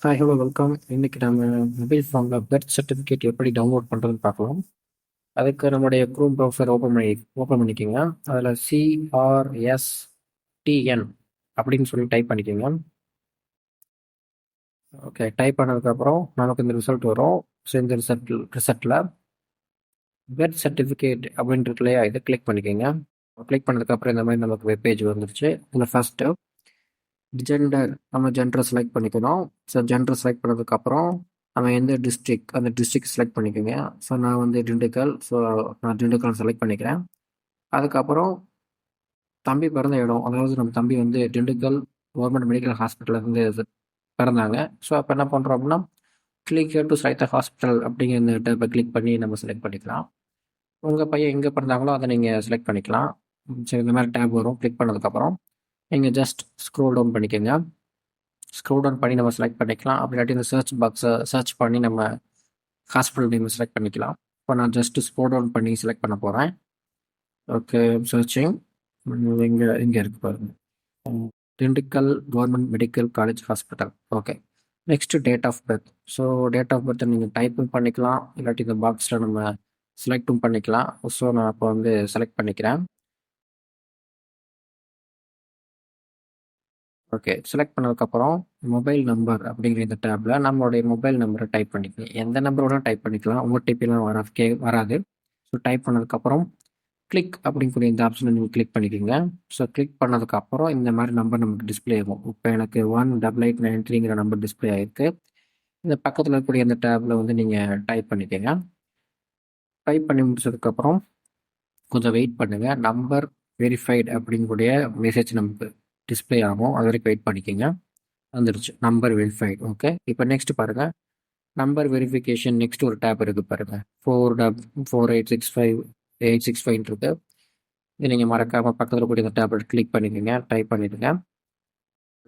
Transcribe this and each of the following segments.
Hi hello welcome. இன்னைக்கு நம்ம mobile ஃபோனில் பர்த் சர்டிஃபிகேட் எப்படி டவுன்லோட் பண்ணுறதுன்னு பார்க்கலாம். அதுக்கு நம்முடைய க்ரோம் ப்ரௌசர் ஓப்பன் பண்ணிக்கோங்க. அதில் CRSTN அப்படின்னு சொல்லி டைப் பண்ணிக்கோங்க. ஓகே, டைப் பண்ணதுக்கப்புறம் நமக்கு இந்த ரிசல்ட் வரும். ஸோ இந்த ரிசல்ட்டில் பர்த் சர்டிஃபிகேட் அப்படின்ட்டு இல்லையா, இதை கிளிக் பண்ணிக்கோங்க. கிளிக் பண்ணதுக்கப்புறம் இந்த மாதிரி நமக்கு வெப் பேஜ் வந்துருச்சு. இதில் ஃபஸ்ட்டு ஜெண்டர், நம்ம ஜெண்டரை செலக்ட் பண்ணிக்கணும். ஸோ ஜெண்டர் செலக்ட் பண்ணதுக்கப்புறம் நம்ம எந்த டிஸ்ட்ரிக்ட், அந்த டிஸ்ட்ரிக்ட் செலக்ட் பண்ணிக்கோங்க. ஸோ நான் வந்து திண்டுக்கல், ஸோ நான் திண்டுக்கல் செலக்ட் பண்ணிக்கிறேன். அதுக்கப்புறம் தம்பி பிறந்த இடம், அதாவது நம்ம தம்பி வந்து திண்டுக்கல் கவர்மெண்ட் மெடிக்கல் ஹாஸ்பிட்டலேருந்து பிறந்தாங்க. ஸோ அப்போ என்ன பண்ணுறோம் அப்படின்னா, கிளிக் டு செலக்ட் ஹாஸ்பிட்டல் அப்படிங்கிற இந்த டேப்பை கிளிக் பண்ணி நம்ம செலக்ட் பண்ணிக்கலாம். உங்கள் பையன் எங்கே பிறந்தாங்களோ அதை நீங்கள் செலக்ட் பண்ணிக்கலாம். சரி, இந்த மாதிரி டேப் வரும். கிளிக் பண்ணதுக்கப்புறம் நீங்கள் ஜஸ்ட் ஸ்க்ரோல் டவுன் பண்ணிக்கோங்க. ஸ்க்ரோல் டவுன் பண்ணி நம்ம செலக்ட் பண்ணிக்கலாம். அப்படி இல்லாட்டி இந்த சர்ச் பாக்ஸை சர்ச் பண்ணி நம்ம ஹாஸ்பிட்டல் நேம் செலக்ட் பண்ணிக்கலாம். இப்போ நான் ஜஸ்ட் ஸ்க்ரோல் டவுன் பண்ணி செலக்ட் பண்ண போகிறேன். Okay, searching. இங்கே இருக்கு பாருங்க, Dindigul government medical college hospital. Okay, next date of birth. So date of பர்த்தை நீங்கள் டைப்பும் பண்ணிக்கலாம், இல்லாட்டி இந்த பாக்ஸில் நம்ம செலக்டும் பண்ணிக்கலாம். ஸோ நான் இப்போ வந்து செலக்ட் பண்ணிக்கிறேன். ஓகே, செலக்ட் பண்ணதுக்கப்புறம் மொபைல் நம்பர் அப்படிங்கிற இந்த டேப்பில் நம்மளுடைய மொபைல் நம்பரை டைப் பண்ணிக்கலாம். எந்த நம்பரோட டைப் பண்ணிக்கலாம், ஓடிபிலாம் வராது. ஸோ டைப் பண்ணதுக்கப்புறம் கிளிக் அப்படிங்கிற இந்த ஆப்ஷனை நீங்கள் கிளிக் பண்ணிக்கோங்க. ஸோ கிளிக் பண்ணதுக்கப்புறம் இந்த மாதிரி நம்பர் நமக்கு டிஸ்பிளே ஆகும். இப்போ எனக்கு 18893 நம்பர் டிஸ்பிளே ஆகிருக்கு. இந்த பக்கத்தில் இருக்கக்கூடிய இந்த டேப்பில் வந்து நீங்கள் டைப் பண்ணிக்கோங்க. டைப் பண்ணி முடிச்சதுக்கப்புறம் கொஞ்சம் வெயிட் பண்ணுங்கள். நம்பர் வெரிஃபைடு அப்படிங்கக்கூடிய மெசேஜ் நமக்கு டிஸ்பிளே ஆகும். அது வரைக்கும் வெயிட் பண்ணிக்கோங்க. வந்துடுச்சு, நம்பர் வெரிஃபைடு. ஓகே, இப்போ நெக்ஸ்ட் பாருங்கள், நம்பர் வெரிஃபிகேஷன். நெக்ஸ்ட் ஒரு டேப் இருக்குது பாருங்கள், 4865 இருக்கு. இது நீங்கள் மறக்காமல் பக்கத்தில் கூடிய இந்த டேப்லெட் கிளிக் பண்ணிக்கோங்க. டைப் பண்ணிடுங்க.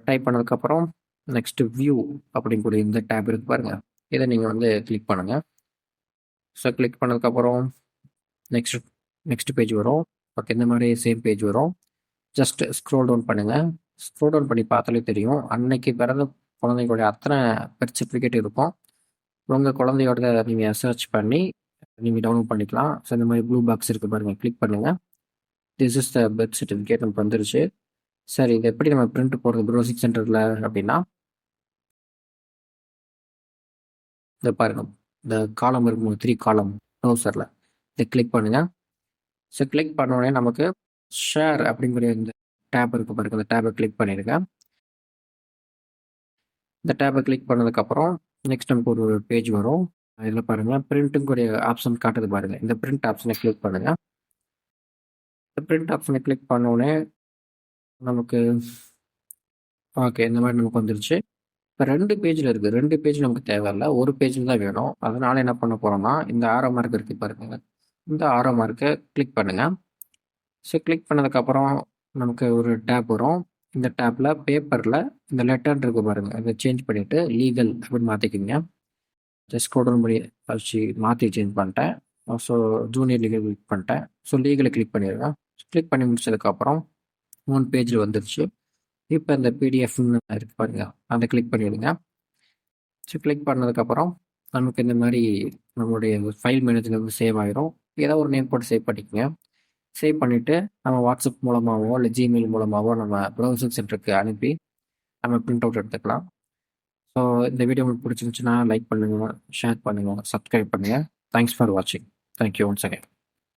டைப் பண்ணதுக்கப்புறம் நெக்ஸ்ட் வியூ அப்படிங்கக்கூடிய இந்த டேப் இருக்கு பாருங்கள், இதை நீங்கள் வந்து கிளிக் பண்ணுங்கள். ஸோ கிளிக் பண்ணதுக்கப்புறம் நெக்ஸ்ட் பேஜ் வரும். ஓகே, இந்த மாதிரி சேம் பேஜ் வரும். ஜஸ்ட் ஸ்க்ரோல் டவுன் பண்ணுங்கள். ஸ்க்ரோல் டவுன் பண்ணி பார்த்தாலே தெரியும், அன்னைக்கு பிறந்த குழந்தைங்களுடைய அத்தனை பர்த் சர்டிஃபிகேட் இருக்கும். உங்கள் குழந்தையோட நீங்கள் சர்ச் பண்ணி நீங்கள் டவுன்லோட் பண்ணிக்கலாம். ஸோ இந்த மாதிரி ப்ளூ பாக்ஸ் இருக்குது பாருங்கள், கிளிக் பண்ணுங்கள். This is the birth certificate நமக்கு வந்துருச்சு. சரி, இது எப்படி நம்ம பிரிண்ட் போடுறது ப்ரௌசிங் சென்டரில் அப்படின்னா, இதை பாருங்கள், இந்த காலம் இருக்கும், 3 காலம் ப்ரௌசரில் இதை கிளிக் பண்ணுங்கள். ஸோ கிளிக் பண்ண உடனே நமக்கு ஷேர் அப்படிங்கிற இந்த டேப் இருக்குது பாருங்கள், இந்த டேப்பை கிளிக் பண்ணிடுங்க. இந்த டேப்பை கிளிக் பண்ணதுக்கப்புறம் நெக்ஸ்ட் நமக்கு ஒரு பேஜ் வரும். இதில் பாருங்கள், பிரிண்ட்டுக்குரிய ஆப்ஷன் காட்டுது பாருங்கள். இந்த பிரிண்ட் ஆப்ஷனை கிளிக் பண்ணுங்கள். இந்த பிரிண்ட் ஆப்ஷனை கிளிக் பண்ணோடனே நமக்கு ஓகே, இந்த மாதிரி நமக்கு வந்துருச்சு. இப்போ 2 பேஜில் இருக்குது. 2 பேஜ் நமக்கு தேவையில்லை, ஒரு பேஜில் தான் வேணும். அதனால் என்ன பண்ண போகிறோம்னா, இந்த ஆரோ மார்க் இருக்குது பாருங்கள், இந்த ஆரோ மார்க்கை கிளிக் பண்ணுங்கள். ஸோ கிளிக் பண்ணதுக்கப்புறம் நமக்கு ஒரு டேப் வரும். இந்த டேப்பில் பேப்பரில் இந்த லெட்டர் இருக்குது பாருங்கள், அதை சேஞ்ச் பண்ணிவிட்டு லீகல் அப்படின்னு மாற்றிக்கிங்க. ஜஸ்ட் ஸ்க்ரோல் டவுன் பண்ணி வச்சு மாற்றி சேஞ்ச் பண்ணிட்டேன். ஸோ ஜூனியர் லீகல் கிளிக் பண்ணிட்டேன். ஸோ லீகலை கிளிக் பண்ணிடுங்க. கிளிக் பண்ணி முடிச்சதுக்கப்புறம் 3 பேஜில் வந்துருச்சு. இப்போ இந்த பிடிஎஃப்னு இருக்கு பாருங்க, அதை கிளிக் பண்ணிவிடுங்க. ஸோ கிளிக் பண்ணதுக்கப்புறம் நமக்கு இந்த மாதிரி நம்மளுடைய ஃபைல் மேனேஜரில் வந்து சேவ் ஆகிரும். ஏதோ ஒரு நேம் போட்டு சேவ் பண்ணிக்கோங்க. சேவ் பண்ணிவிட்டு நம்ம வாட்ஸ்அப் மூலமாகவோ இல்லை ஜிமெயில் மூலமாகவோ நம்ம ப்ரௌசிங் சென்டருக்கு அனுப்பி நம்ம பிரிண்ட் அவுட் எடுத்துக்கலாம். ஸோ இந்த வீடியோ உங்களுக்கு பிடிச்சிருந்துச்சுன்னா லைக் பண்ணுங்கள், ஷேர் பண்ணுங்கள், சப்ஸ்கிரைப் பண்ணுங்கள். தேங்க்ஸ் ஃபார் வாட்சிங். Thank you once again.